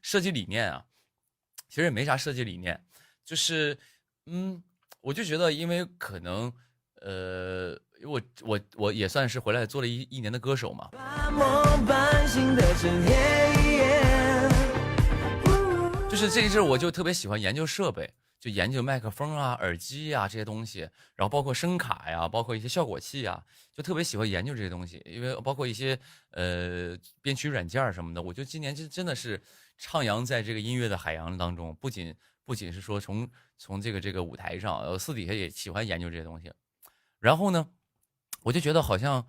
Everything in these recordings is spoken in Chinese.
设计理念啊，其实也没啥设计理念，就是我就觉得，因为可能我也算是回来做了一年的歌手嘛，就是这一阵我就特别喜欢研究设备，就研究麦克风啊、耳机啊这些东西，然后包括声卡呀，包括一些效果器啊，就特别喜欢研究这些东西，因为包括一些编曲软件什么的，我就今年真的是徜徉在这个音乐的海洋当中，不仅是说从这个舞台上，私底下也喜欢研究这些东西。然后呢，我就觉得好像，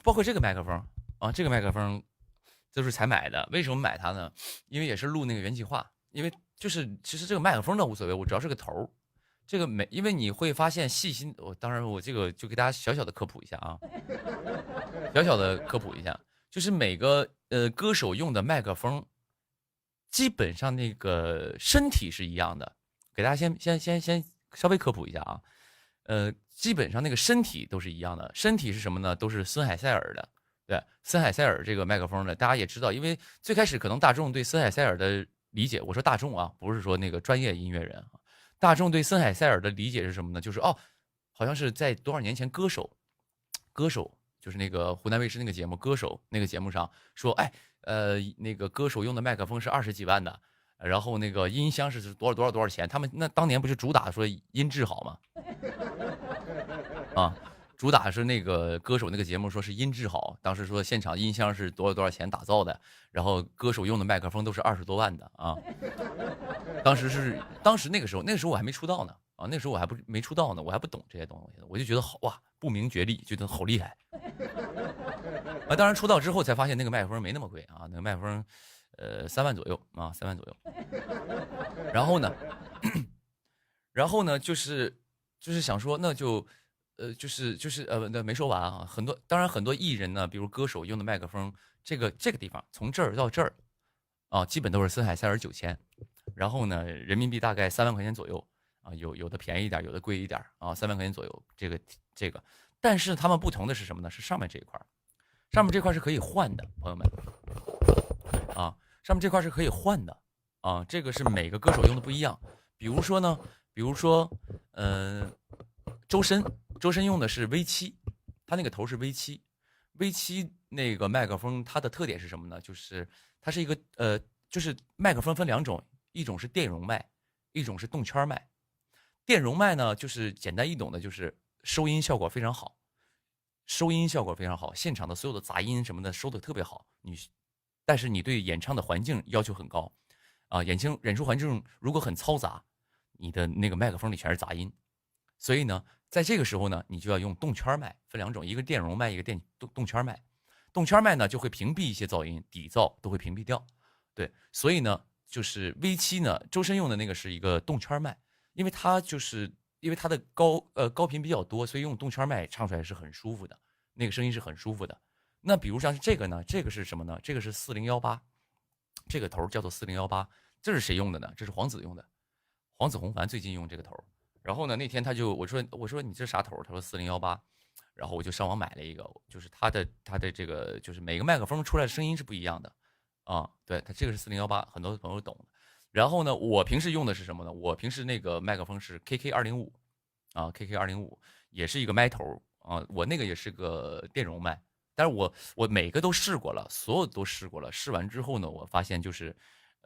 包括这个麦克风啊，这个麦克风就是才买的。为什么买它呢？因为也是录那个原计划。因为就是其实这个麦克风倒无所谓，我主要是个头。这个因为你会发现细心，当然我这个就给大家小小的科普一下啊，小小的科普一下，就是每个歌手用的麦克风，基本上那个身体是一样的。给大家先稍微科普一下啊。基本上那个身体都是一样的，身体是什么呢？都是森海塞尔的。对，森海塞尔这个麦克风呢，大家也知道，因为最开始可能大众对森海塞尔的理解，我说大众啊，不是说那个专业音乐人啊，大众对森海塞尔的理解是什么呢？就是好像是在多少年前，歌手就是那个湖南卫视那个节目，歌手那个节目上说，那个歌手用的麦克风是20几万的，然后那个音箱是多少钱？他们那当年不是主打说音质好吗？啊，主打是那个歌手那个节目说是音质好，当时说现场音箱是多少钱打造的，然后歌手用的麦克风都是20多万的啊。当时那个时候我还没出道呢啊，那时候我还没出道呢，我还不懂这些东西，我就觉得好哇，不明觉厉，觉得好厉害。啊，当然出道之后才发现那个麦克风没那么贵啊，那个麦克风3万左右啊，3万左右。然后呢，就是想说，那就，那没说完啊。当然很多艺人呢，比如歌手用的麦克风，这个地方从这儿到这儿，啊，基本都是森海塞尔9000，然后呢，人民币大概3万块钱左右啊，有的便宜一点，有的贵一点啊，3万块钱左右。这个，但是他们不同的是什么呢？是上面这一块，上面这块是可以换的，朋友们啊，上面这块是可以换的啊，这个是每个歌手用的不一样。比如说，周深用的是 V7，他那个头是 V7，V7 那个麦克风它的特点是什么呢？就是它是一个就是麦克风分2种，一种是电容麦，一种是动圈麦。电容麦呢，就是简单易懂的，就是收音效果非常好，现场的所有的杂音什么的收的特别好。但是你对演唱的环境要求很高啊，演出环境如果很嘈杂，你的那个麦克风里全是杂音。所以呢，在这个时候呢，你就要用动圈麦，分2种，一个电容麦，一个动圈麦。动圈麦呢就会屏蔽一些噪音，底噪都会屏蔽掉。对，所以呢，就是 V7 呢，周深用的那个是一个动圈麦，因为它的高频比较多，所以用动圈麦唱出来是很舒服的，那个声音是很舒服的。那比如像是这个呢，这个是什么呢？这个是4018，这个头叫做4018，这是谁用的呢？这是黄子用的，黄子弘凡最近用这个头。然后呢，那天我说你这啥头？他说4018，然后我就上网买了一个，就是它的这个就是每个麦克风出来的声音是不一样的啊。对，它这个是4018，很多朋友懂。然后呢，我平时用的是什么呢？我平时那个麦克风是 KK205啊，KK205也是一个麦头啊，我那个也是个电容麦。但是我每个都试过了，所有都试过了。试完之后呢，我发现就是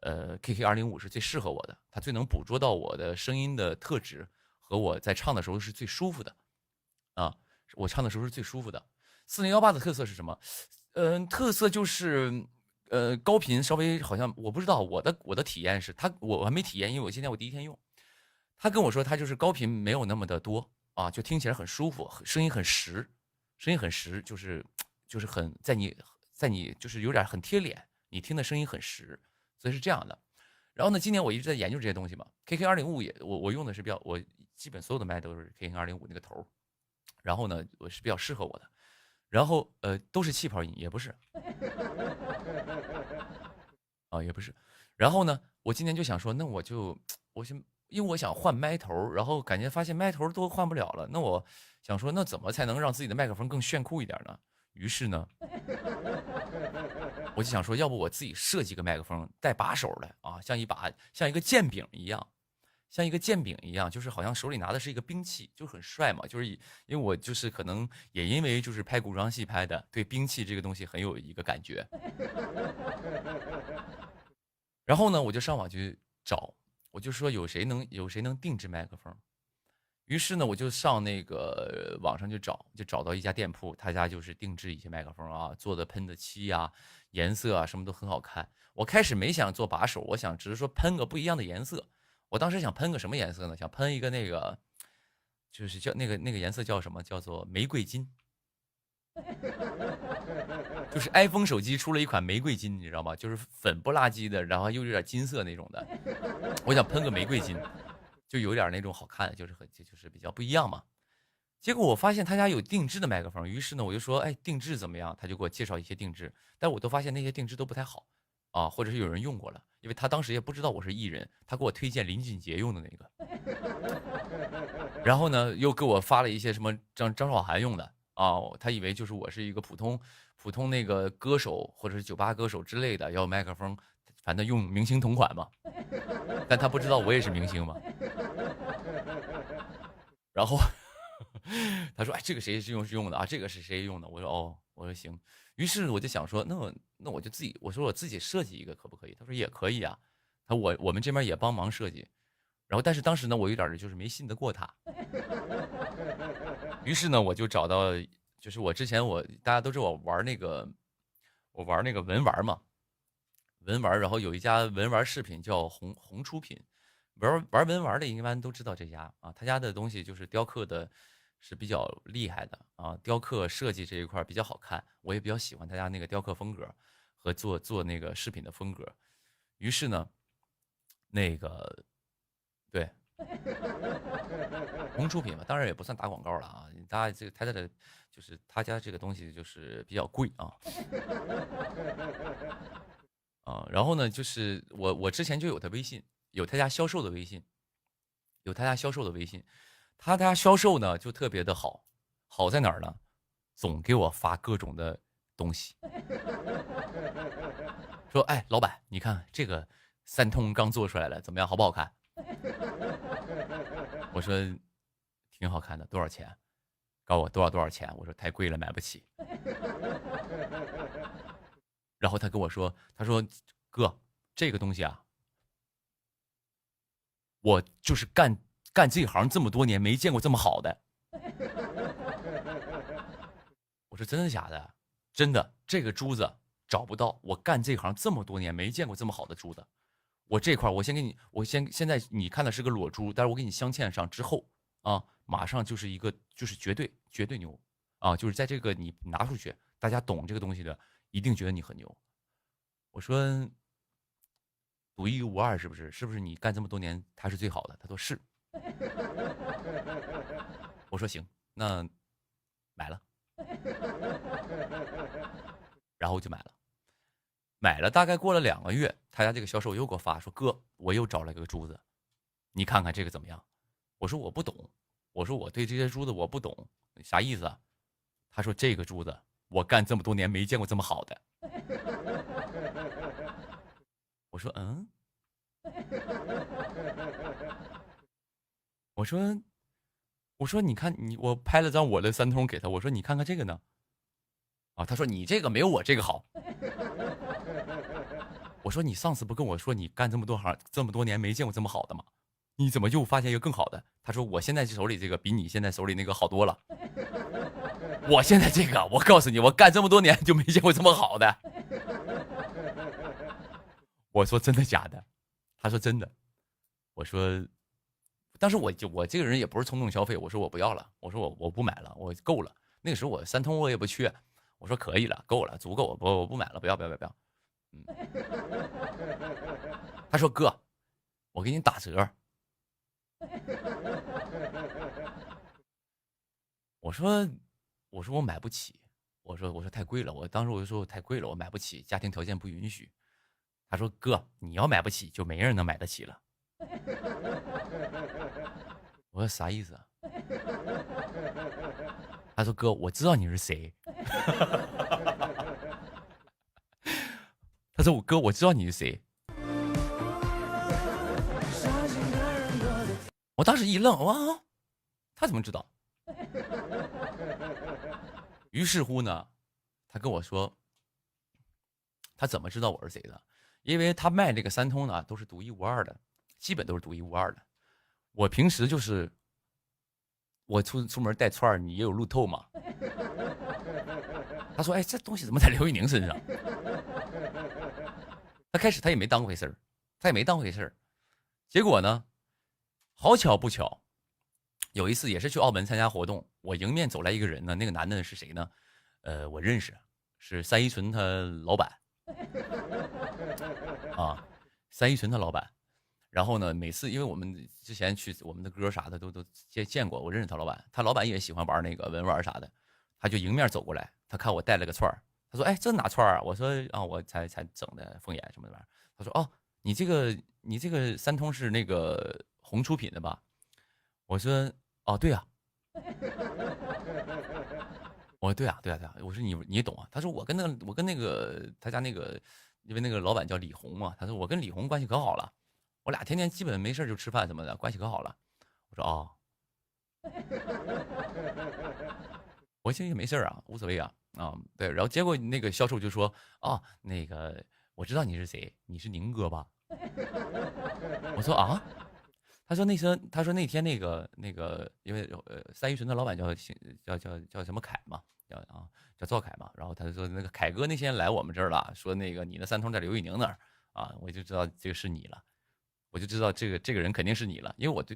，KK205是最适合我的，它最能捕捉到我的声音的特质。和我在唱的时候是最舒服的，啊，我唱的时候是最舒服的。4018的特色是什么？特色就是高频稍微好像我不知道，我的体验是我还没体验，因为我第一天用。他跟我说他就是高频没有那么的多啊，就听起来很舒服，声音很实，就是很在你就是有点很贴脸，你听的声音很实，所以是这样的。然后呢，今年我一直在研究这些东西嘛。KK205我用的是我基本所有的麦都是 KK205那个头，然后呢，我是比较适合我的。然后都是气泡音，也不是啊，也不是。然后呢，我今年就想说，那因为我想换麦头，然后发现麦头都换不了了，那我想说，那怎么才能让自己的麦克风更炫酷一点呢？于是呢，我就想说，要不我自己设计个麦克风，带把手的啊，像一个剑柄一样，就是好像手里拿的是一个兵器，就很帅嘛。就是因为我就是可能也因为就是拍古装戏拍的，对兵器这个东西很有一个感觉。然后呢，我就上网去找，我就说有谁能定制麦克风。于是呢，我就上那个网上去找，就找到一家店铺，他家就是定制一些麦克风啊，做的喷的漆啊、颜色啊什么都很好看。我开始没想做把手，我想只是说喷个不一样的颜色。我当时想喷个什么颜色呢？想喷一个那个，就是叫那个颜色叫什么？叫做玫瑰金。就是 iPhone 手机出了一款玫瑰金，你知道吗？就是粉不拉几的，然后又有点金色那种的。我想喷个玫瑰金。就有点那种好看的，就是比较不一样嘛。结果我发现他家有定制的麦克风，于是呢我就说，哎，定制怎么样？他就给我介绍一些定制，但我都发现那些定制都不太好啊，或者是有人用过了，因为他当时也不知道我是艺人，他给我推荐林俊杰用的那个，然后呢又给我发了一些什么张韶涵用的啊，他以为就是我是一个普通那个歌手或者是酒吧歌手之类的，要麦克风，反正用明星同款嘛，但他不知道我也是明星嘛。然后他说：“哎，这个谁是用的啊？这个是谁用的？”我说：“哦，我说行。”于是我就想说，那我就自己，我说我自己设计一个可不可以？他说也可以啊。我们这边也帮忙设计。然后但是当时呢，我有点就是没信得过他。于是呢，我就找到，就是我之前大家都知道我玩那个文玩嘛，文玩，然后有一家文玩饰品叫红出品。玩文玩的一般都知道这家啊，他家的东西就是雕刻的是比较厉害的啊，雕刻设计这一块比较好看，我也比较喜欢他家那个雕刻风格和做那个饰品的风格。于是呢，那个对红出品嘛，当然也不算打广告了啊，大家这个他家的就是他家这个东西就是比较贵啊。然后呢，就是我之前就有他微信，有他家销售的微信，他家销售呢就特别的好，好在哪儿呢？总给我发各种的东西，说哎，老板，你看这个三通刚做出来了，怎么样，好不好看？我说挺好看的，多少钱？告我多少钱？我说太贵了，买不起。然后他跟我说，他说哥，这个东西啊，我就是干这行这么多年，没见过这么好的。我说真的假的？真的，这个珠子找不到，我干这行这么多年没见过这么好的珠子。我这块我先给你，现在你看的是个裸珠，但是我给你镶嵌上之后啊，马上就是一个就是绝对牛啊，就是在这个你拿出去，大家懂这个东西的一定觉得你很牛。我说独一无二是不是？是不是你干这么多年他是最好的？他说是。我说行，那买了，然后就买了。买了大概过了2个月，他家这个销售又给我发说：“哥，我又找了个珠子，你看看这个怎么样？”我说我不懂，我说我对这些珠子我不懂，啥意思啊？他说这个珠子我干这么多年没见过这么好的。我说嗯，我说你看我拍了张我的三通给他，我说你看看这个呢。啊，他说你这个没有我这个好。我说你上次不跟我说你干这么多年没见过这么好的吗？你怎么又发现一个更好的？他说我现在手里这个比你现在手里那个好多了。我现在这个，我告诉你，我干这么多年就没见过这么好的。我说真的假的？他说真的。我说，当时我这个人也不是冲动消费，我说我不要了，我说我不买了，我够了。那个时候我三通我也不缺，我说可以了，够了，足够，我不买了，不要。他说哥，我给你打折。我说我买不起，我说太贵了，我当时我就说太贵了，我买不起，家庭条件不允许。他说哥，你要买不起，就没人能买得起了。我说啥意思啊？他说哥，我知道你是谁。他说我哥，我知道你是谁。我当时一愣，哇，他怎么知道？于是乎呢，他跟我说，他怎么知道我是谁的？因为他卖这个三通呢，都是独一无二的，基本都是独一无二的。我平时就是我出门带串，你也有路透嘛？他说：“哎，这东西怎么在刘宇宁身上？”他开始他也没当回事儿，他也没当回事儿。结果呢，好巧不巧，有一次也是去澳门参加活动，我迎面走来一个人呢，那个男的是谁呢？我认识，是三一纯他老板啊，三一纯他老板。然后呢，每次因为我们之前去我们的歌啥的都见过，我认识他老板，他老板也喜欢玩那个文玩啥的，他就迎面走过来，他看我带了个串儿，他说：“哎，这哪串儿啊？”我说：“啊，我才整的凤眼什么的玩意儿。”他说：“哦，你这个三通是那个红出品的吧？”我说：“哦，对呀。”我说：“对呀，对呀，对呀。”我说：“你也懂啊？”他说：“我跟那个他家那个，因为那个老板叫李红嘛，他说我跟李红关系可好了。”我俩天天基本没事就吃饭什么的，关系可好了。我说哦，我其实也没事啊，无所谓啊对。然后结果那个销售就说那个我知道你是谁，你是宁哥吧？我说啊，他说那天那个因为三一纯的老板叫什么凯嘛，叫赵凯嘛。然后他就说那个凯哥那天来我们这儿了，说那个你的三通在刘宇宁那儿啊，我就知道这个是你了。我就知道这个人肯定是你了，因为我对，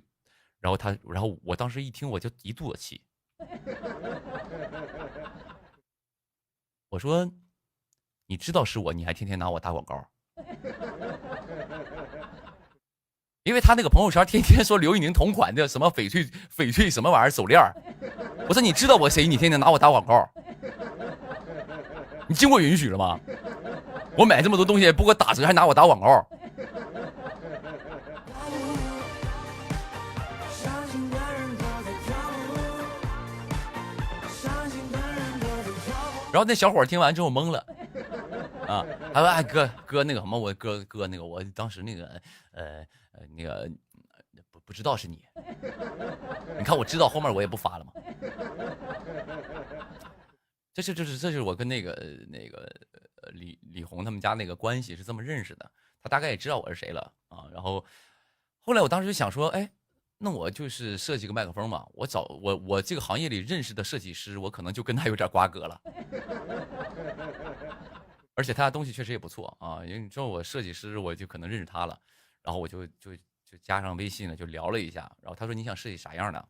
然后我当时一听我就一肚子气，我说你知道是我，你还天天拿我打广告，因为他那个朋友圈天天说刘宇宁同款的什么翡翠什么玩意儿手链，我说你知道我谁，你天天拿我打广告，你经过允许了吗？我买这么多东西不给我打折，还拿我打广告。然后那小伙听完之后懵了，他说：“哎哥那个什么，我哥那个，我当时那个那个不知道是你，你看我知道后面我也不发了嘛。”这是我跟那个李红他们家那个关系是这么认识的，他大概也知道我是谁了啊。然后后来我当时就想说，哎。那我就是设计个麦克风嘛，我这个行业里认识的设计师，我可能就跟他有点瓜葛了，而且他的东西确实也不错啊，因为你知道我设计师，我就可能认识他了，然后我就加上微信了，就聊了一下，然后他说你想设计啥样的？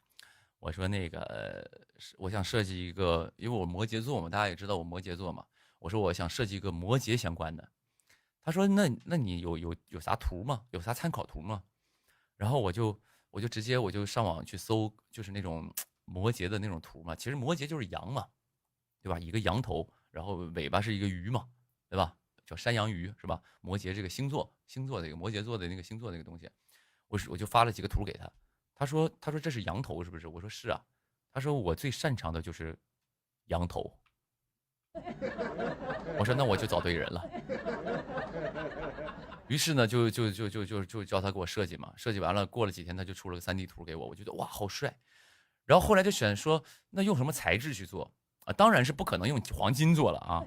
我说那个我想设计一个，因为我摩羯座嘛，大家也知道我摩羯座嘛，我说我想设计一个摩羯相关的，他说那你有啥图吗？有啥参考图吗？然后我就直接上网去搜，就是那种摩羯的那种图嘛。其实摩羯就是羊嘛，对吧？一个羊头，然后尾巴是一个鱼嘛，对吧？叫山羊鱼是吧？摩羯这个星座这个摩羯座的那个星座那个东西，我就发了几个图给他。他说这是羊头是不是？我说是啊。他说我最擅长的就是羊头。我说那我就找对人了。于是呢，就叫他给我设计嘛，设计完了，过了几天他就出了个3D 图给我，我觉得哇好帅。然后后来就选说，那用什么材质去做啊？当然是不可能用黄金做了啊，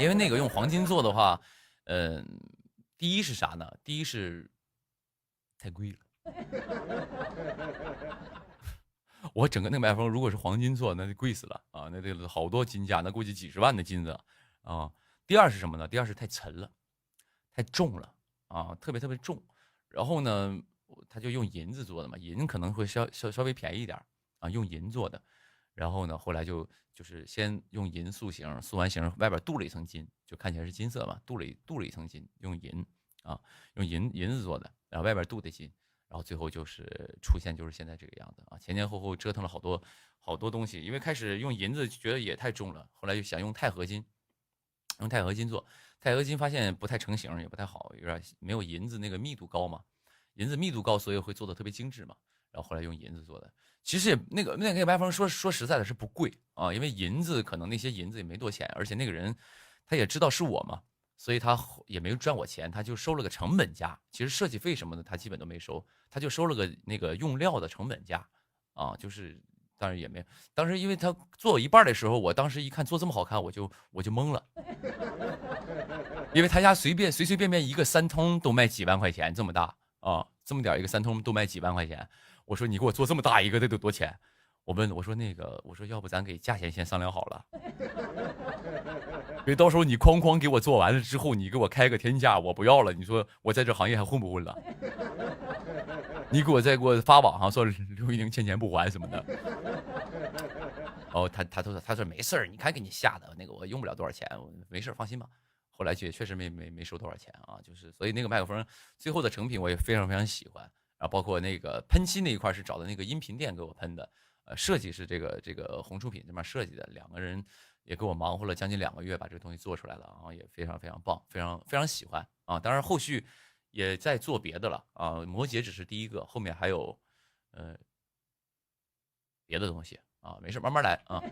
因为那个用黄金做的话，第一是啥呢？第一是太贵了。我整个那个麦克风如果是黄金做，那就贵死了啊！那得好多金价，那估计几十万的金子啊。第二是什么呢？第二是太沉了。太重了啊，特别重。然后呢，他就用银子做的嘛，银可能会稍微便宜一点啊，用银做的。然后呢，后来就是先用银塑形，塑完形外边镀了一层金，就看起来是金色嘛，镀了一层金，用银啊，用银子做的，然后外边镀的金，然后最后就是出现就是现在这个样子啊。前后折腾了好多东西，因为开始用银子觉得也太重了，后来又想用钛合金，用钛合金做。钛合金发现不太成型，也不太好，有点没有银子那个密度高嘛，银子密度高，所以会做的特别精致嘛。然后后来用银子做的，其实也那个麦克风说实在的是不贵啊，因为银子可能那些银子也没多钱，而且那个人他也知道是我嘛，所以他也没赚我钱，他就收了个成本价。其实设计费什么的他基本都没收，他就收了个那个用料的成本价啊，就是当然也没，当时因为他做一半的时候，我当时一看做这么好看，我就懵了，因为他家随便一个三通都卖几万块钱，这么大啊，这么点一个三通都卖几万块钱。我说你给我做这么大一个，得多钱？我问我说我说要不咱给价钱先商量好了。别到时候你哐哐给我做完了之后，你给我开个天价，我不要了。你说我在这行业还混不混了？你再给我发网上说610欠钱不还什么的。哦，他说没事你看给你下的那个我用不了多少钱，没事放心吧。后来确实没收多少钱啊，就是所以那个麦克风最后的成品我也非常喜欢。然后包括那个喷漆那一块是找的那个音频店给我喷的，设计是这个红出品这边设计的，两个人也给我忙活了将近2个月把这个东西做出来了，然后也非常棒，非常喜欢啊。当然后续也在做别的了啊，摩羯只是第一个，后面还有别的东西啊，没事慢慢来啊。